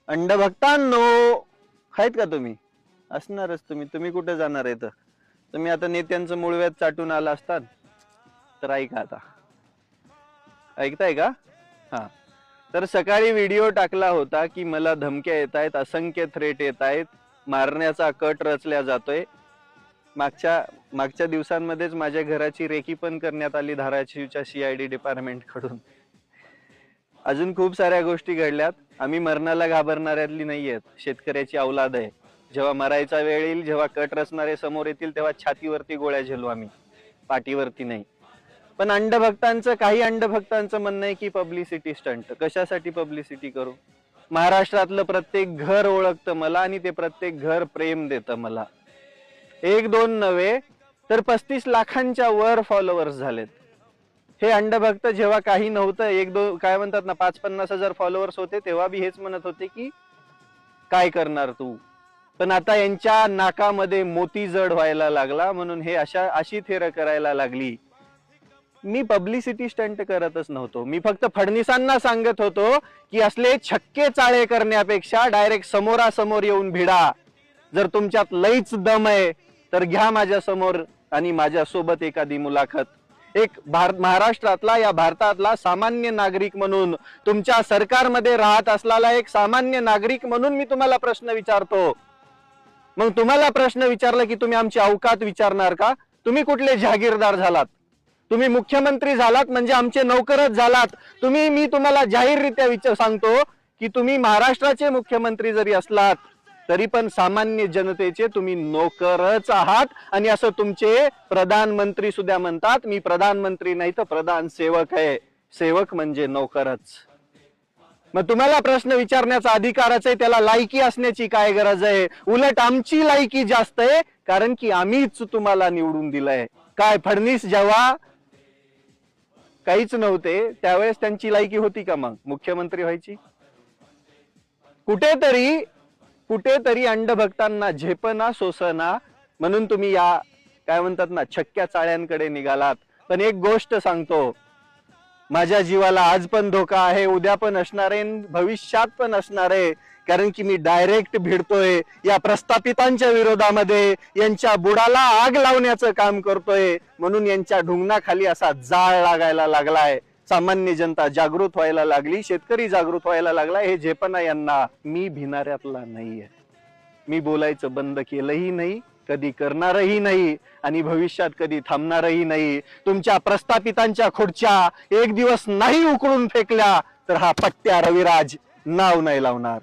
अंडभक्तांनो, आहेत का तुम्ही? असणारच तुम्ही कुठे जाणार आहे? तुम्ही आता नेत्यांचं मूळव्याध चाटून आला असतात तर ऐका आता. ऐकताय का? हा. तर सकाळी व्हिडिओ टाकला होता की मला धमक्या येत आहेत, असंख्य थ्रेट येत आहेत, मारण्याचा कट रचल्या जातोय. मागच्या दिवसांमध्येच माझ्या घराची रेकी पण करण्यात आली धाराशिवच्या CID डिपार्टमेंट कडून. अजून खूप साऱ्या गोष्टी घडल्यात. आम्ही मरणाला घाबरणाऱ्यातली नाहीयेत. शेतकऱ्याची औलाद आहे. जेव्हा मरायचा वेळ येईल, जेव्हा कट रचणारे समोर येतील, तेव्हा छातीवरती गोळ्या झेलू आम्ही, पाठीवरती नाही. पण काही अंडभक्तांचं म्हणणं आहे की पब्लिसिटी स्टंट. कशासाठी पब्लिसिटी करू? महाराष्ट्रातलं प्रत्येक घर ओळखतं मला आणि ते प्रत्येक घर प्रेम देतं मला. 1-2 नव्हे तर 35 लाखांच्या वर फॉलोअर्स झालेत. हे अंडभक्त जेव्हा काही नव्हतं, 1-2 काय म्हणतात ना, 5-50 हजार फॉलोअर्स होते, तेव्हा बी हेच म्हणत होते की काय करणार तू. पण आता यांच्या नाकामध्ये मोती जड व्हायला लागला म्हणून हे अशी थेर करायला लागली. मी पब्लिसिटी स्टंट करतच नव्हतो. मी फक्त फडणवीसांना सांगत होतो की असले छक्के चाळे करण्यापेक्षा डायरेक्ट समोरासमोर येऊन भिडा. जर तुमच्यात लईच दम आहे तर घ्या माझ्या समोर आणि माझ्या सोबत एखादी मुलाखत. एक महाराष्ट्रातला, या भारतातला सामान्य नागरिक म्हणून, तुमच्या सरकारमध्ये राहत असलेला एक सामान्य नागरिक म्हणून मी तुम्हाला प्रश्न विचारतो. मग तुम्हाला प्रश्न विचारला की तुम्ही आमची औकात विचारणार का? तुम्ही कुठले जहागीरदार झालात? तुम्ही मुख्यमंत्री झालात म्हणजे आमचे नौकरच झालात. मी तुम्हाला जाहीररित्या सांगतो की तुम्ही महाराष्ट्राचे मुख्यमंत्री जरी असलात तरी पण सामान्य जनतेचे तुम्ही नोकरच आहात. आणि असं तुमचे प्रधानमंत्री सुद्धा म्हणतात. मी प्रधानमंत्री नाही तर प्रधान सेवक आहे. सेवक म्हणजे नोकरच. मग तुम्हाला प्रश्न विचारण्याचा अधिकारच आहे, त्याला लायकी असण्याची काय गरज आहे? उलट आमची लायकी जास्त आहे, कारण की आम्हीच तुम्हाला निवडून दिलंय. काय फडणवीस जेव्हा काहीच नव्हते त्यावेळेस त्यांची लायकी होती का मग मुख्यमंत्री व्हायची? कुठेतरी अंडभक्तांना झेपना सोसना म्हणून तुम्ही या काय म्हणतात ना छक्क्या चाळ्यांकडे निघालात. पण एक गोष्ट सांगतो, माझ्या जीवाला आज पण धोका आहे, उद्या पण असणार आहे, भविष्यात पण असणार आहे. कारण की मी डायरेक्ट भिडतोय या प्रस्थापितांच्या विरोधामध्ये, यांच्या बुडाला आग लावण्याचं काम करतोय. म्हणून यांच्या ढुंगणाखाली असा जाळ लागायला लागलाय. सामान्य जनता जागृत व्हायला लागली, शेतकरी जागृत व्हायला लागलाय. हे झेपना यांना. मी भिणाऱ्यातला नाहीये. मी बोलायचं बंद केलंही नाही, कधी करणारही नाही आणि भविष्यात कधी थांबणारही नाही. तुमच्या प्रस्थापितांच्या खुर्च्या एक दिवस नाही उकळून फेकल्या तर हा पट्ट्या रविराज नाव नाही लावणार.